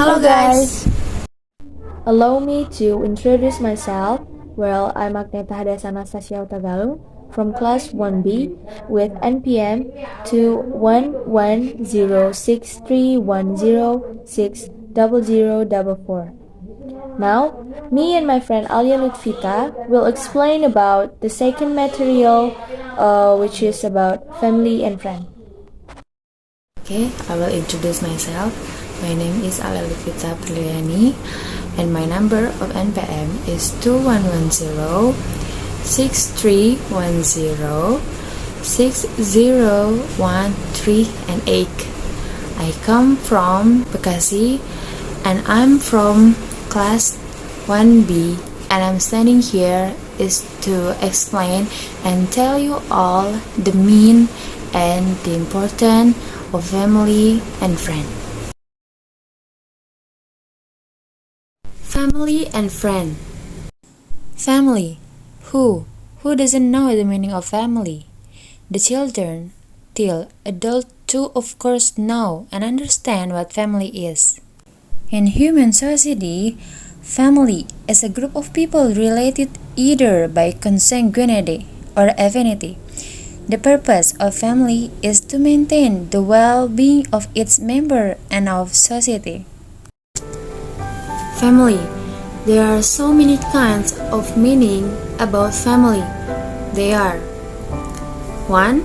Hello guys! Allow me to introduce myself. Well, I'm Agneta Hadasana Stasya Tagalung from class 1B with NPM 2110631060044. Now, me and my friend Alia Lutfita will explain about the second material, which is about family and friend. Okay, I will introduce myself. My name is Alia Lutfita Priliani and my number of NPM is 2110 6310 6013 and 8. I come from Bekasi and I'm from class 1B, and I'm standing here is to explain and tell you all the mean and the importance of family and friend. Family and friend. Family. Who doesn't know the meaning of family? The children till adult too of course know and understand what family is. In human society, family is a group of people related either by consanguinity or affinity. The purpose of family is to maintain the well-being of its member and of society. Family. There are so many kinds of meaning about family. They are: 1.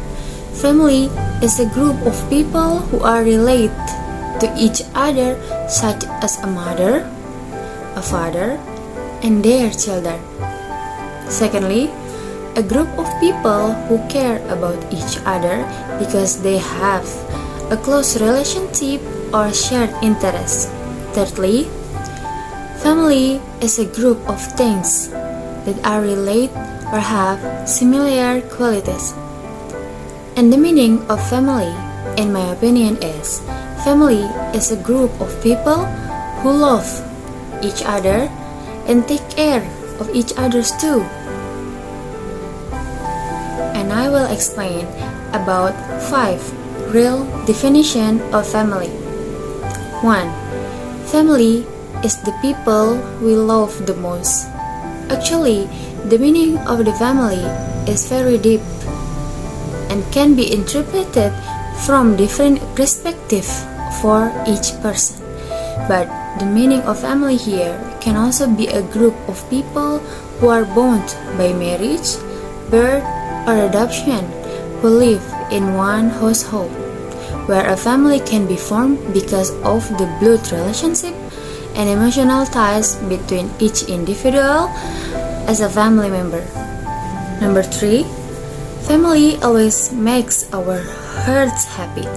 Family is a group of people who are related to each other, such as a mother, a father, and their children. Secondly, a group of people who care about each other because they have a close relationship or shared interests. Thirdly, family is a group of things that are related or have similar qualities. And the meaning of family, in my opinion, is family is a group of people who love each other and take care of each other's too. And I will explain about 5 real definition of family. 1. Family is the people we love the most. Actually, the meaning of the family is very deep and can be interpreted from different perspectives for each person. But the meaning of family here can also be a group of people who are bound by marriage, birth, or adoption, who live in one household, where a family can be formed because of the blood relationship and emotional ties between each individual as a family member. Number 3. Family always makes our hearts happy.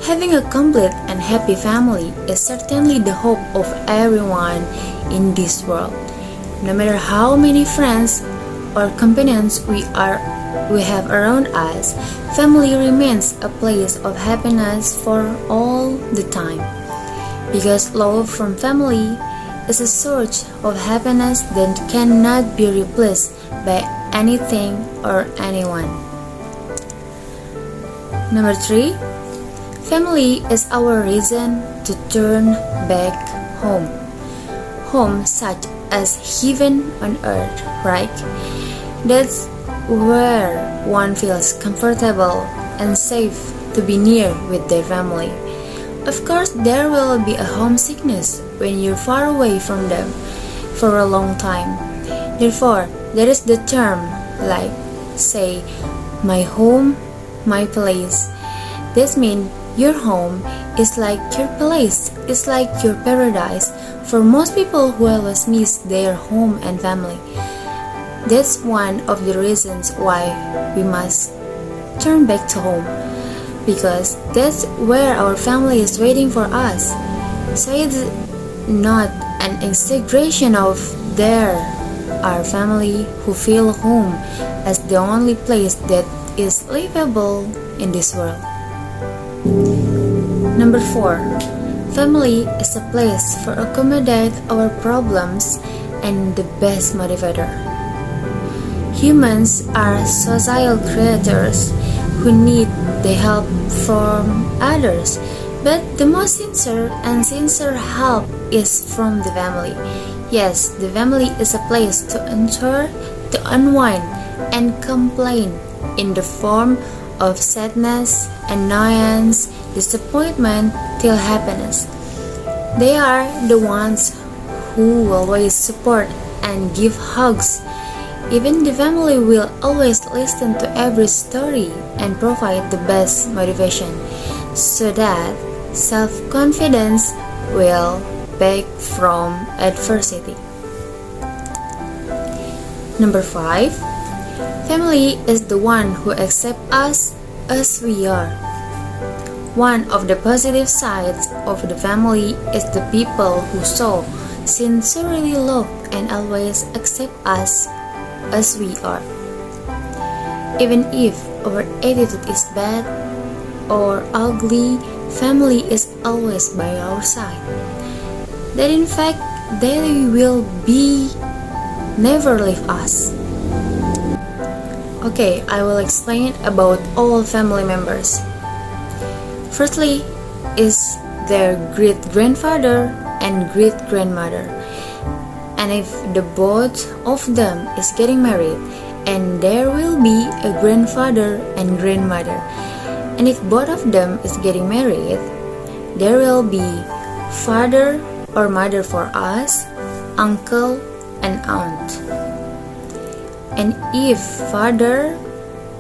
Having a complete and happy family is certainly the hope of everyone in this world. No matter how many friends or companions we have around us, family remains a place of happiness for all the time. Because love from family is a source of happiness that cannot be replaced by anything or anyone. Number 3. Family is our reason to turn back home. Home such as heaven on earth, right? That's where one feels comfortable and safe to be near with their family. Of course, there will be a homesickness when you're far away from them for a long time. Therefore, there is the term like, say, my home, my place. This means your home is like your place, is like your paradise for most people who always miss their home and family. That's one of the reasons why we must turn back to home, because that's where our family is waiting for us. So it's not an exaggeration of there are family who feel home as the only place that is livable in this world. Number 4. Family is a place for accommodate our problems and the best motivator. Humans are social creatures who need the help from others But the most sincere help is from the family. Yes, the family is a place to enter, to unwind, and complain in the form of sadness, annoyance, disappointment, till happiness. They are the ones who always support and give hugs. Even the family will always listen to every story and provide the best motivation so that self-confidence will back from adversity. Number 5. Family is the one who accepts us as we are. One of the positive sides of the family is the people who so sincerely love and always accept us as we are. Even if our attitude is bad or ugly, family is always by our side. That in fact, they will never leave us. Okay, I will explain about all family members. Firstly is their great-grandfather and great-grandmother. And if the both of them is getting married, and there will be a grandfather and grandmother. And if both of them is getting married, there will be father or mother for us, uncle and aunt. And if father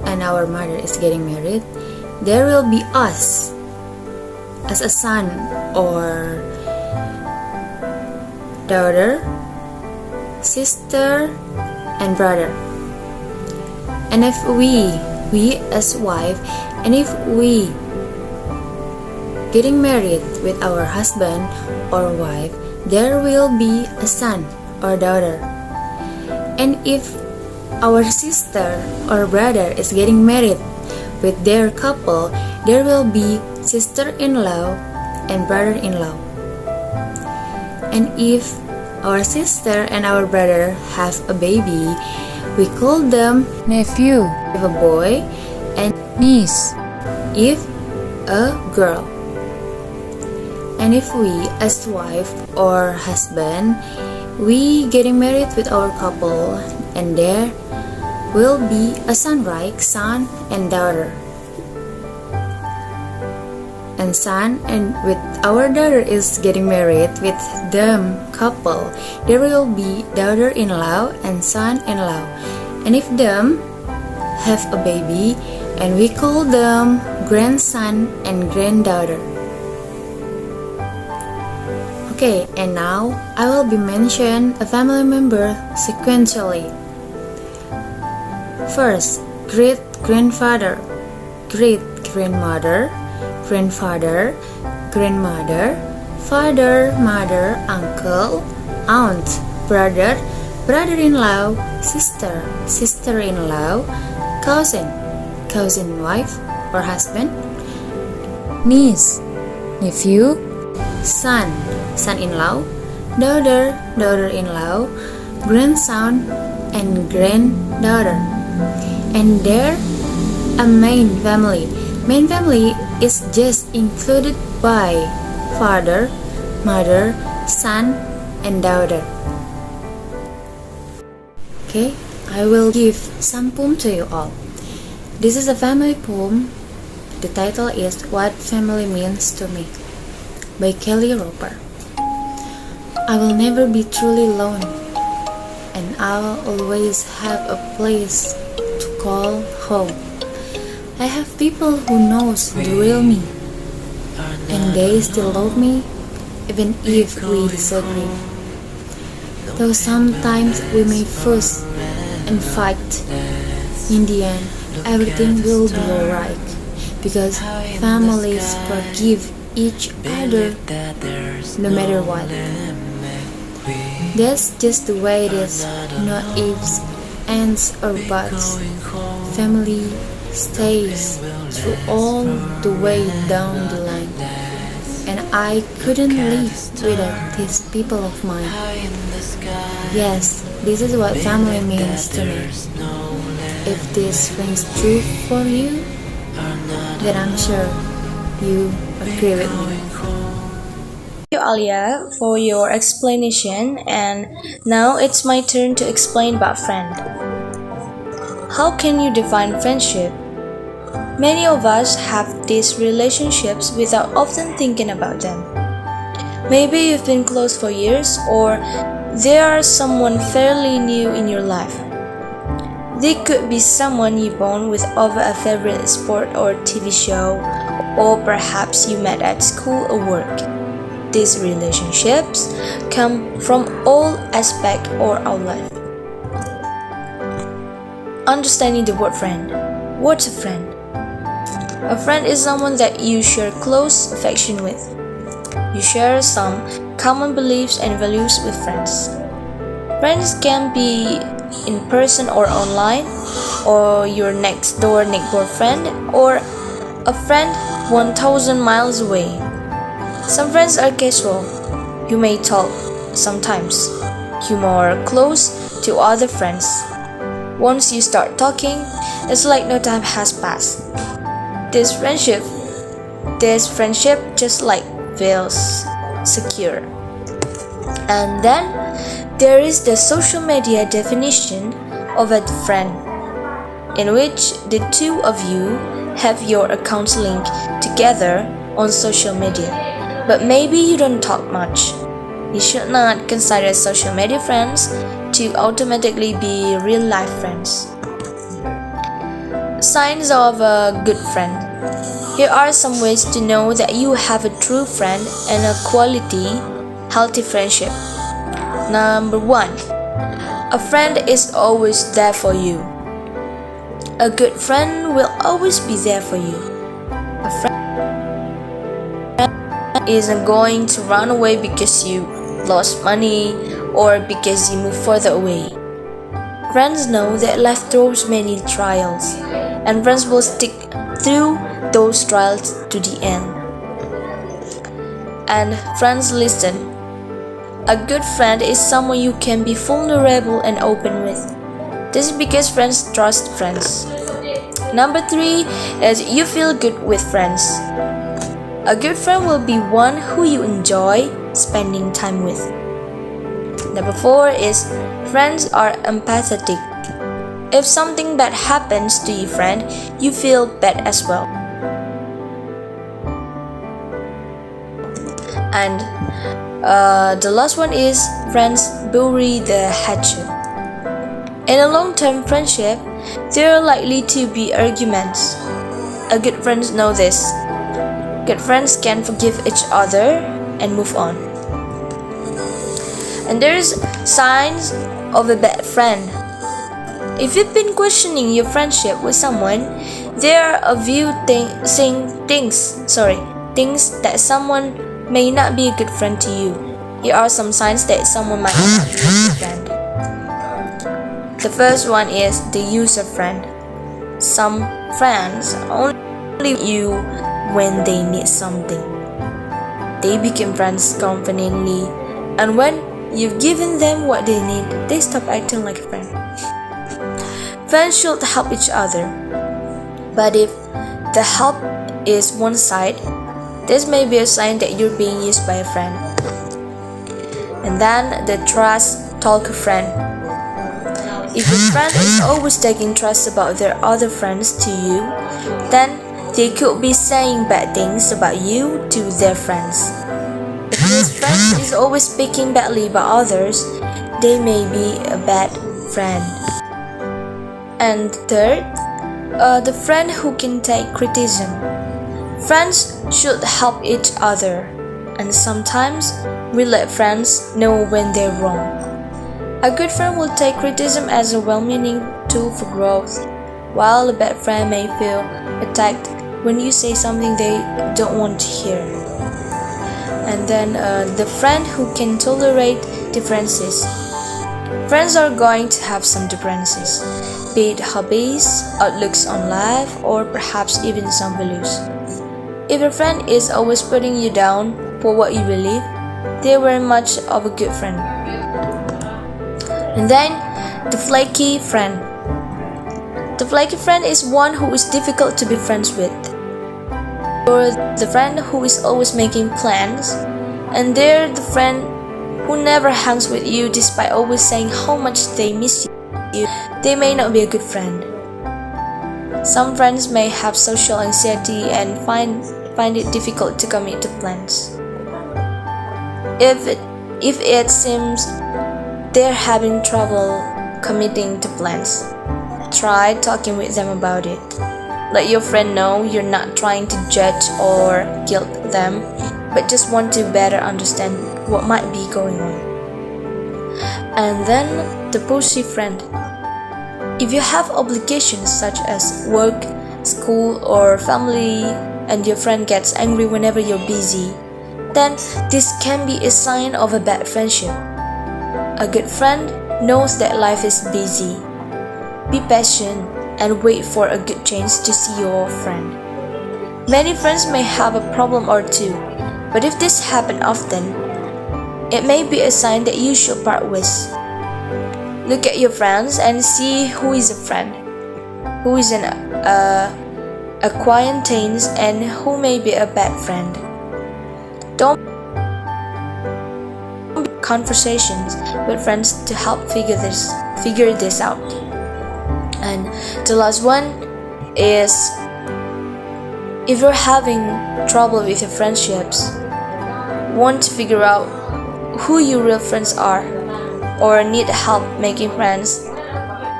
and our mother is getting married, there will be us as a son or daughter, sister and brother. And if we as wife, and if we getting married with our husband or wife, there will be a son or daughter. And if our sister or brother is getting married with their couple, there will be sister-in-law and brother-in-law. And if our sister and our brother have a baby, we call them nephew if a boy and niece if a girl. And if we as wife or husband, we getting married with our couple, and there will be a son, right? Son and daughter. And son and with our daughter is getting married with them couple, there will be daughter-in-law and son-in-law. And if them have a baby, and we call them grandson and granddaughter. Okay, and now I will be mention a family member sequentially. First, great-grandfather, great-grandmother, grandfather, grandmother, father, mother, uncle, aunt, brother, brother-in-law, sister, sister-in-law, cousin, cousin wife or husband, niece, nephew, son, son-in-law, daughter, daughter-in-law, grandson, and granddaughter. And there, a main family. Main family is just included by father, mother, son, and daughter. Okay, I will give some poem to you all. This is a family poem. The title is What Family Means to Me by Kelly Roper. I will never be truly alone, and I'll always have a place to call home. I have people who knows the real me, and they still love me even if we disagree. Though sometimes we may fuss and fight, in the end everything will be alright, because families forgive each other no matter what. That's just the way it is, no ifs, ands or buts. Family stays through all the way down the line, and I couldn't live without these people of mine. Yes, this is what family means to me. If this rings true for you, then I'm sure you agree with me. Thank you, Alia, for your explanation, and now it's my turn to explain about friend. How can you define friendship? Many of us have these relationships without often thinking about them. Maybe you've been close for years, or they are someone fairly new in your life. They could be someone you bond with over a favorite sport or TV show, or perhaps you met at school or work. These relationships come from all aspects or outlet. Understanding the word friend. What's a friend? A friend is someone that you share close affection with. You share some common beliefs and values with friends. Friends can be in person or online, or your next door neighbor friend, or a friend 1,000 miles away. Some friends are casual. You may talk sometimes. You more close to other friends. Once you start talking, it's like no time has passed. This friendship just like feels secure. And then there is the social media definition of a friend, in which the two of you have your accounts linked together on social media, but maybe you don't talk much. You should not consider social media friends to automatically be real life friends. Signs of a good friend. Here are some ways to know that you have a true friend and a quality, healthy friendship. Number 1. A friend is always there for you. A good friend will always be there for you. A friend isn't going to run away because you lost money or because you move further away. Friends know that life throws many trials, and friends will stick through those trials to the end. And friends listen. A good friend is someone you can be vulnerable and open with. This is because friends trust friends. Number 3 is you feel good with friends. A good friend will be one who you enjoy spending time with. Number 4 is friends are empathetic. If something bad happens to your friend, you feel bad as well. And the last one is friends bury the hatchet. In a long-term friendship, there are likely to be arguments. A good friends know this. Good friends can forgive each other and move on. And there's signs of a bad friend. If you've been questioning your friendship with someone, there are a few things that someone may not be a good friend to you. Here are some signs that someone might not be a good friend. The first one is the user friend. Some friends only you when they need something. They become friends conveniently, and when you've given them what they need, they stop acting like a friend. Friends should help each other, but if the help is one side, this may be a sign that you're being used by a friend. And then the trust talker friend. If your friend is always taking trust about their other friends to you, then they could be saying bad things about you to their friends. If this friend is always speaking badly about others, they may be a bad friend. And third, the friend who can take criticism. Friends should help each other, and sometimes we let friends know when they're wrong. A good friend will take criticism as a well-meaning tool for growth, while a bad friend may feel attacked when you say something they don't want to hear. And then the friend who can tolerate differences. Friends are going to have some differences, be it hobbies, outlooks on life, or perhaps even some values. If a friend is always putting you down for what you believe, they were much of a good friend. And then, the flaky friend. The flaky friend is one who is difficult to be friends with. You're the friend who is always making plans, and they're the friend who never hangs with you despite always saying how much they miss you. They may not be a good friend. Some friends may have social anxiety and find it difficult to commit to plans. If it seems they're having trouble committing to plans, try talking with them about it. Let your friend know you're not trying to judge or guilt them, but just want to better understand what might be going on. And then the pushy friend. If you have obligations such as work, school, or family, and your friend gets angry whenever you're busy, then this can be a sign of a bad friendship. A good friend knows that life is busy. Be patient and wait for a good chance to see your friend. Many friends may have a problem or two, but if this happens often, it may be a sign that you should part ways. Look at your friends and see who is a friend, who is an acquaintance, and who may be a bad friend. Don't conversations with friends to help figure this out. And the last one is, if you're having trouble with your friendships, want to figure out who your real friends are, or need help making friends,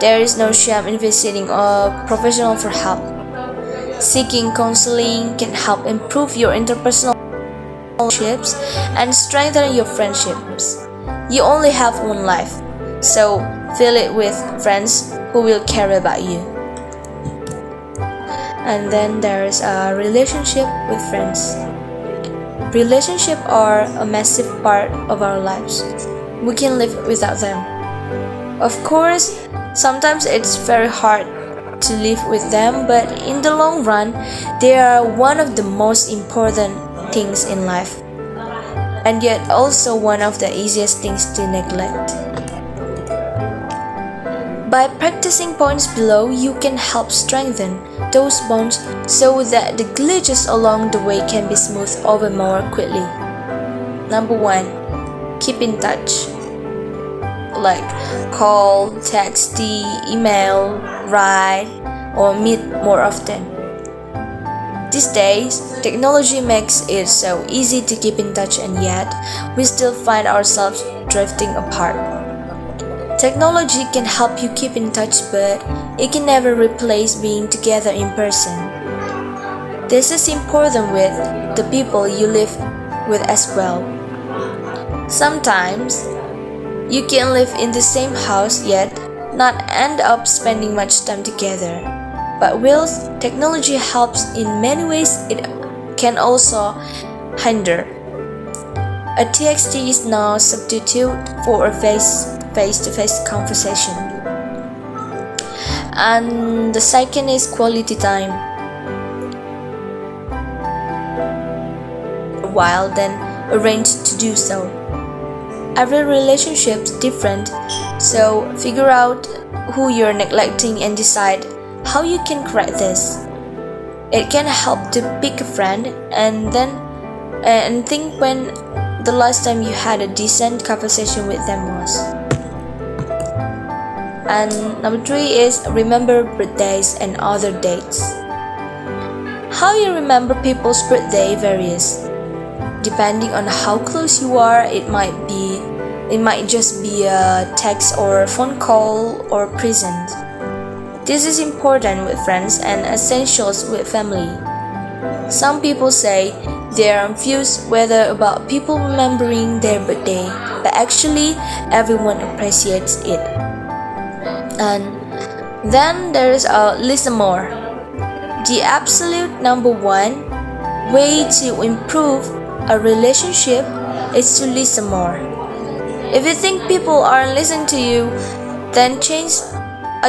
there is no shame in visiting a professional for help. Seeking counseling can help improve your interpersonal relationships and strengthen your friendships. You only have one life, so fill it with friends who will care about you. And then there is a relationship with friends. Relationships are a massive part of our lives. We can live without them. Of course, sometimes it's very hard to live with them, but in the long run, they are one of the most important things in life, and yet also one of the easiest things to neglect. By practicing points below, you can help strengthen those bonds so that the glitches along the way can be smoothed over more quickly. Number 1. Keep in touch. Like call, text, email, write, or meet more often. These days, technology makes it so easy to keep in touch, and yet we still find ourselves drifting apart. Technology can help you keep in touch, but it can never replace being together in person. This is important with the people you live with as well. Sometimes, you can live in the same house yet not end up spending much time together. But whilst technology helps in many ways, it can also hinder. A TXT is now a substitute for a face-to-face conversation. And the second is quality time. A while then arrange to do so. Every relationship is different, so figure out who you're neglecting and decide how you can correct this. It can help to pick a friend and think when the last time you had a decent conversation with them was. And number 3 is remember birthdays and other dates. How you remember people's birthday varies. Depending on how close you are, it might just be a text or a phone call or present. This is important with friends and essentials with family. Some people say they are confused whether about people remembering their birthday, but actually everyone appreciates it. And then there is listen more. The absolute number 1 way to improve a relationship is to listen more. If you think people aren't listening to you, then change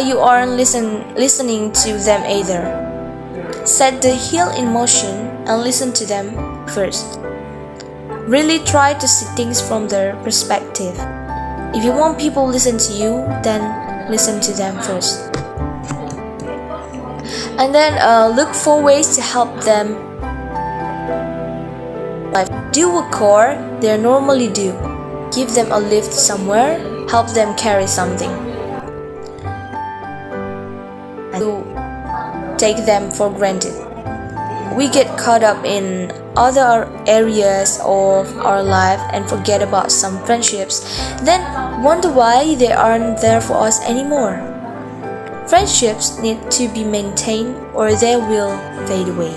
you aren't listening to them either. Set the heel in motion and listen to them first. Really try to see things from their perspective. If you want people to listen to you, then listen to them first. And then look for ways to help them Do a chore they normally do. Give them a lift somewhere. Help them carry something. And take them for granted. We get caught up in other areas of our life and forget about some friendships, then wonder why they aren't there for us anymore. Friendships need to be maintained or they will fade away.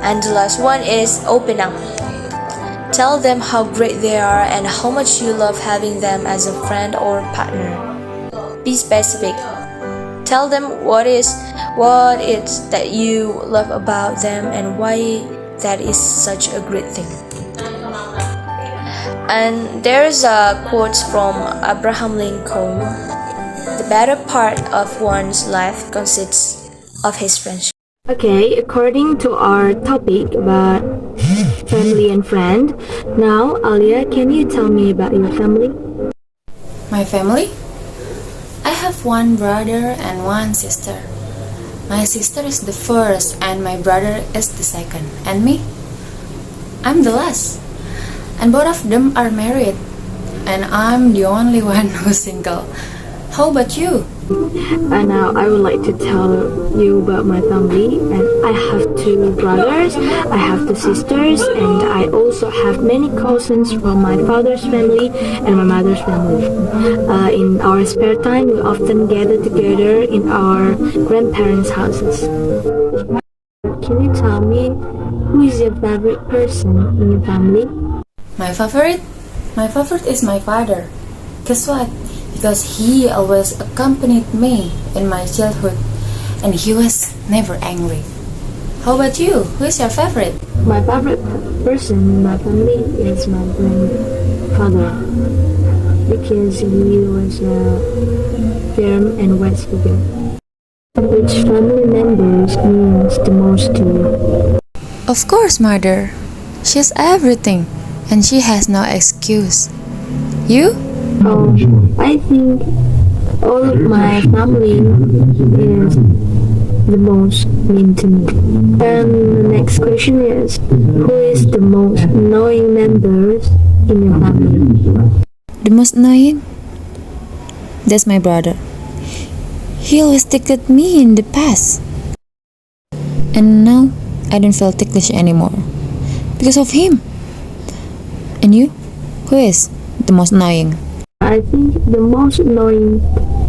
And the last one is open up. Tell them how great they are and how much you love having them as a friend or partner. Be specific. Tell them what it's that you love about them and why that is such a great thing. And there's a quote from Abraham Lincoln: "The better part of one's life consists of his friendship." Okay, according to our topic about family and friend, now Alia, can you tell me about your family? My family? I have one brother and one sister. My sister is the first and my brother is the second. And me? I'm the last. And both of them are married. And I'm the only one who's single. How about you? And now I would like to tell you about my family. And I have two brothers, I have two sisters, and I also have many cousins from my father's family and my mother's family. In our spare time, we often gather together in our grandparents' houses. Can you tell me who is your favorite person in your family? My favorite? My favorite is my father. Guess what? Because he always accompanied me in my childhood and he was never angry. How about you? Who is your favorite? My favorite person in my family is my grandfather because he was a firm and wise figure. Which family members means the most to you? Of course, mother. She's everything and she has no excuse. You? I think all of my family is the most mean to me. And the next question is, who is the most annoying members in your family? The most annoying? That's my brother. He always tickled me in the past. And now, I don't feel ticklish anymore. Because of him. And you? Who is the most annoying? I think the most annoying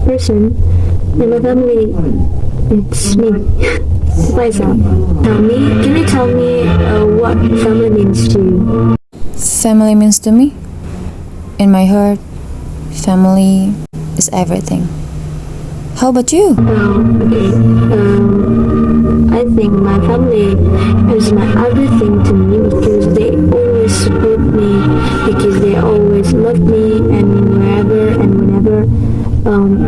person in my family is me. Liza, can you tell me what family means to you? Family means to me? In my heart, family is everything. How about you? I think my family is my everything to me because they always support me, because they always love me, and wherever and whenever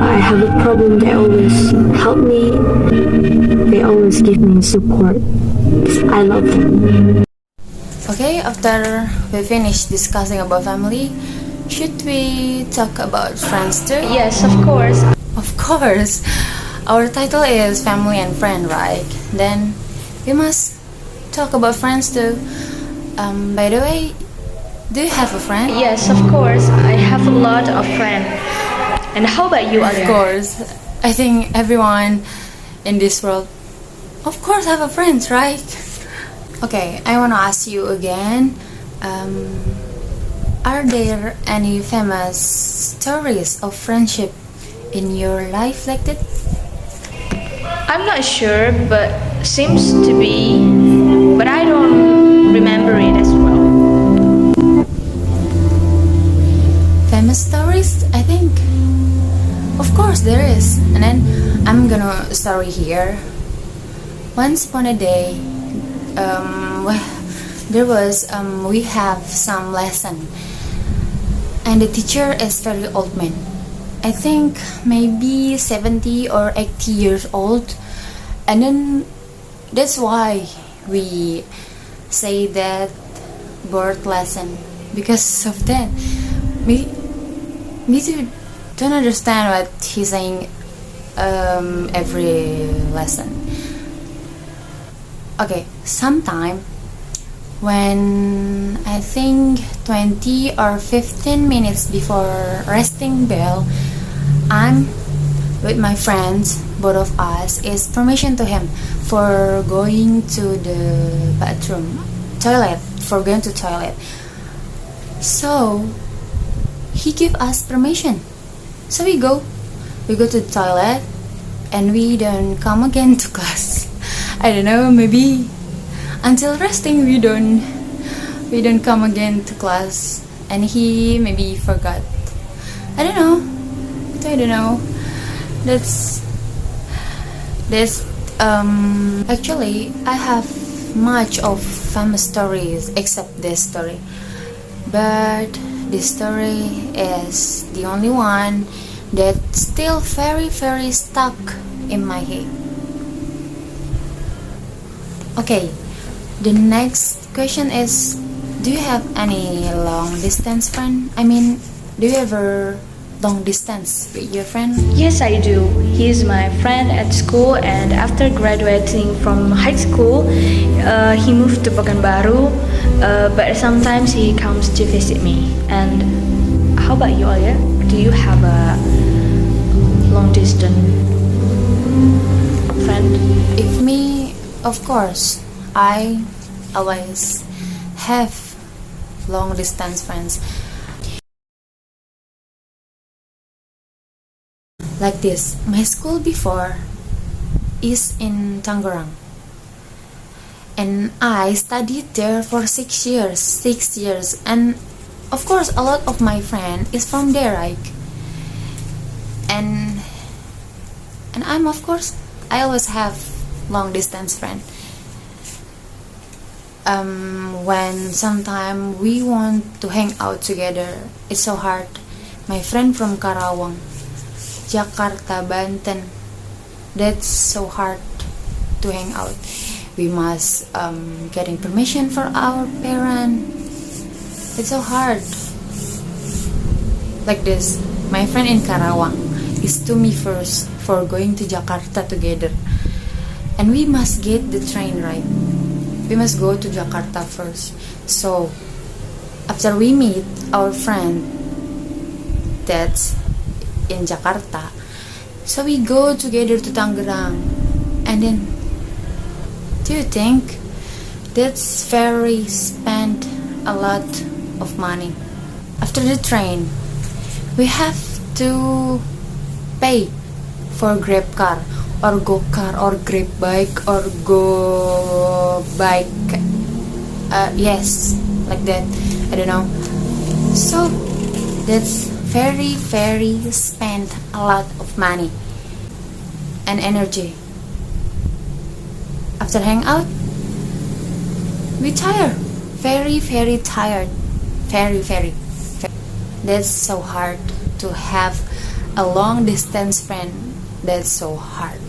I have a problem, they always help me. They always give me support. I love them. Okay, after we finish discussing about family, should we talk about friends too? Yes, of course. Of course. Our title is Family and Friend, right? Then we must talk about friends too. By the way, do you have a friend? Yes, of course. I have a lot of friends. And how about you, Alia? Of course. I think everyone in this world, of course, have a friend, right? Okay, I want to ask you again. Are there any famous stories of friendship in your life like that? I'm not sure, but seems to be. But I don't remember it as well. Famous stories? I think. Of course there is. And then I'm gonna story here. Once upon a day, there was we have some lesson, and the teacher is very old man. I think maybe 70 or 80 years old, and then that's why we say that word lesson, because of that me too don't understand what he's saying every lesson. Okay, sometime When I think 20 or 15 minutes before resting bell, I'm with my friends, both of us, is permission to him for going to the toilet, for going to toilet. So he give us permission. So we go to the toilet, and we don't come again to class. I don't know, maybe until resting we don't come again to class, and he maybe forgot. I don't know. That's actually I have much of famous stories except this story, but this story is the only one that's still very very stuck in my head. Okay, the next question is, do you have any long distance friend? I mean, do you ever long distance with your friend? Yes, I do. He's my friend at school, and after graduating from high school, he moved to Pekanbaru, but sometimes he comes to visit me. And how about you, Alia? Do you have a long distance friend? If me, of course, I always have long distance friends. Like this, my school before is in Tangerang, and I studied there for 6 years, and of course a lot of my friend is from there, right? And I'm, of course, I always have long distance friend. When sometime we want to hang out together, it's so hard. My friend from Karawang, Jakarta, Banten, that's so hard to hang out. We must getting permission for our parent. It's so hard. Like this, my friend in Karawang is to me first for going to Jakarta together, and we must get the train, right? We must go to Jakarta first. So after we meet our friend that's in Jakarta, so we go together to Tangerang, and then do you think that's very spend a lot of money? After the train, we have to pay for Grab car or Go car or Grab bike or Go bike. Yes, like that. I don't know. So that's very very spend a lot of money and energy. After hang out, we tired, very very tired, very. That's so hard to have a long distance friend. That's so hard.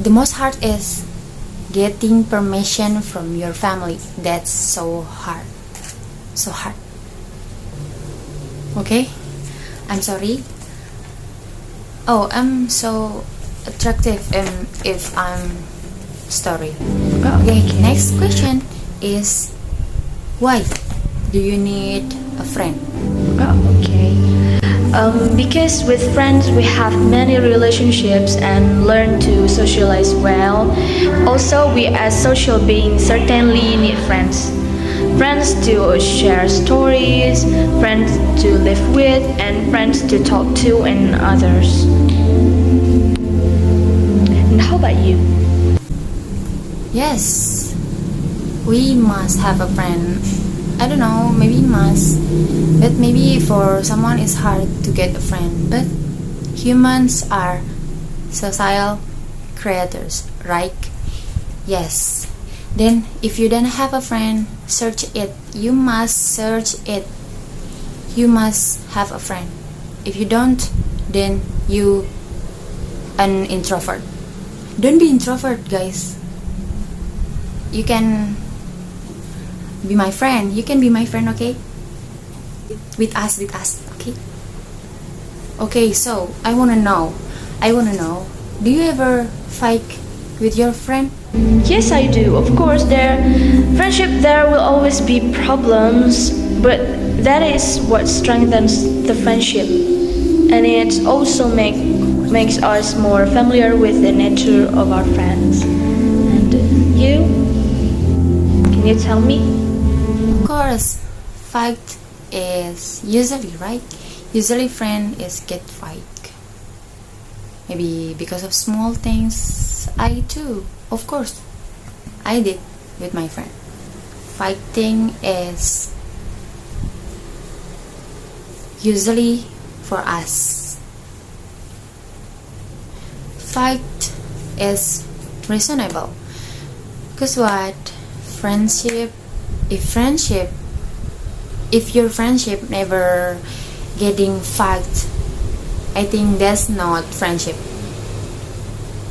The most hard is getting permission from your family. That's so hard. Okay, I'm sorry. Oh, I'm so attractive if I'm story. Okay, next question is, why do you need a friend? Okay. Because with friends we have many relationships and learn to socialize well. Also, we as social beings certainly need friends. Friends to share stories, friends to live with, and friends to talk to and others. And how about you? Yes, we must have a friend. I don't know, maybe must, but maybe for someone it's hard to get a friend. But humans are social creatures, right? Yes. Then if you don't have a friend, search it. You must search it. You must have a friend. If you don't, then you an introvert. Don't be introvert, guys. You can be my friend. You can be my friend, okay? With us, okay? Okay, so I wanna know. Do you ever fight with your friend? Yes, I do. Of course, there will always be problems, but that is what strengthens the friendship, and it also makes us more familiar with the nature of our friends. And you, can you tell me? Of course, fight is usually right. Usually, friend is get fight. Maybe because of small things. I too, of course, I did with my friend. Fighting is usually for us. Fight is reasonable. Because what? If your friendship never getting fight, I think that's not friendship.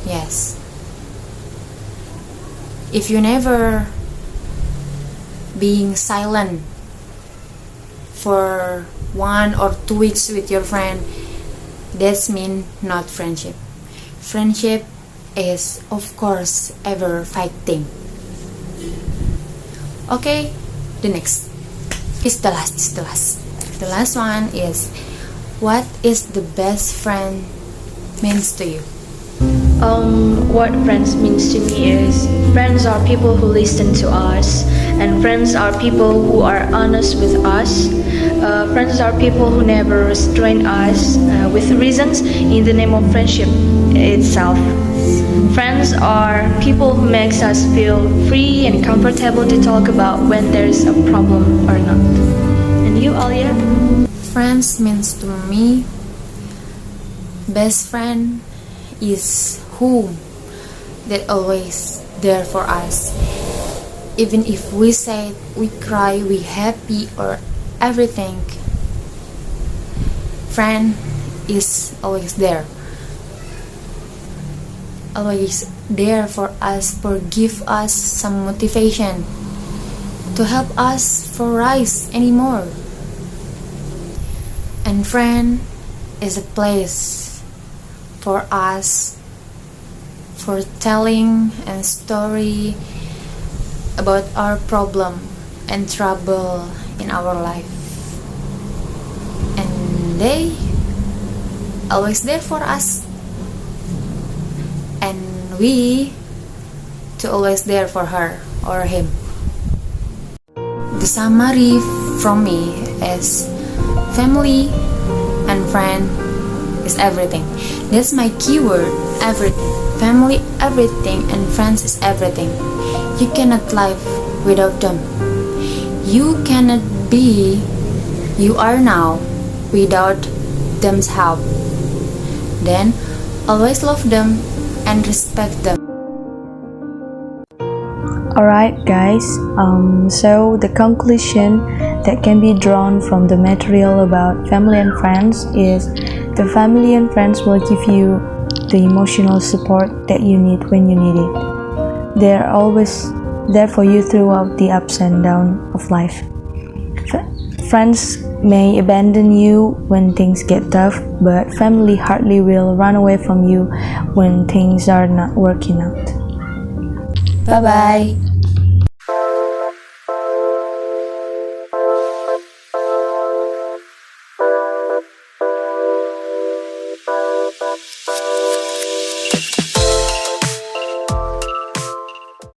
Yes. If you never being silent for 1 or 2 weeks with your friend, that's mean not friendship. Friendship is of course ever fighting. Okay, the next is the last. The last one is, what is the best friend means to you? What friends means to me is, friends are people who listen to us, and friends are people who are honest with us. Friends are people who never restrain us with reasons in the name of friendship itself. Friends are people who makes us feel free and comfortable to talk about when there is a problem or not. And you, Alia? Friends means to me, best friend is whom that always there for us. Even if we say we cry, we happy or everything, friend is always there. Always there for us, for give us some motivation to help us for rise anymore. And friend is a place for us for telling a story about our problem and trouble in our life. And they always there for us. And we to always there for her or him. The summary from me is family and friend is everything. That's my keyword, everything. Family, everything, and friends is everything. You cannot live without them. You cannot be you are now without them's help. Then always love them and respect them. Alright guys, so the conclusion that can be drawn from the material about family and friends is the family and friends will give you the emotional support that you need when you need it. They are always there for you throughout the ups and downs of life. Friends may abandon you when things get tough, but family hardly will run away from you when things are not working out. Bye bye.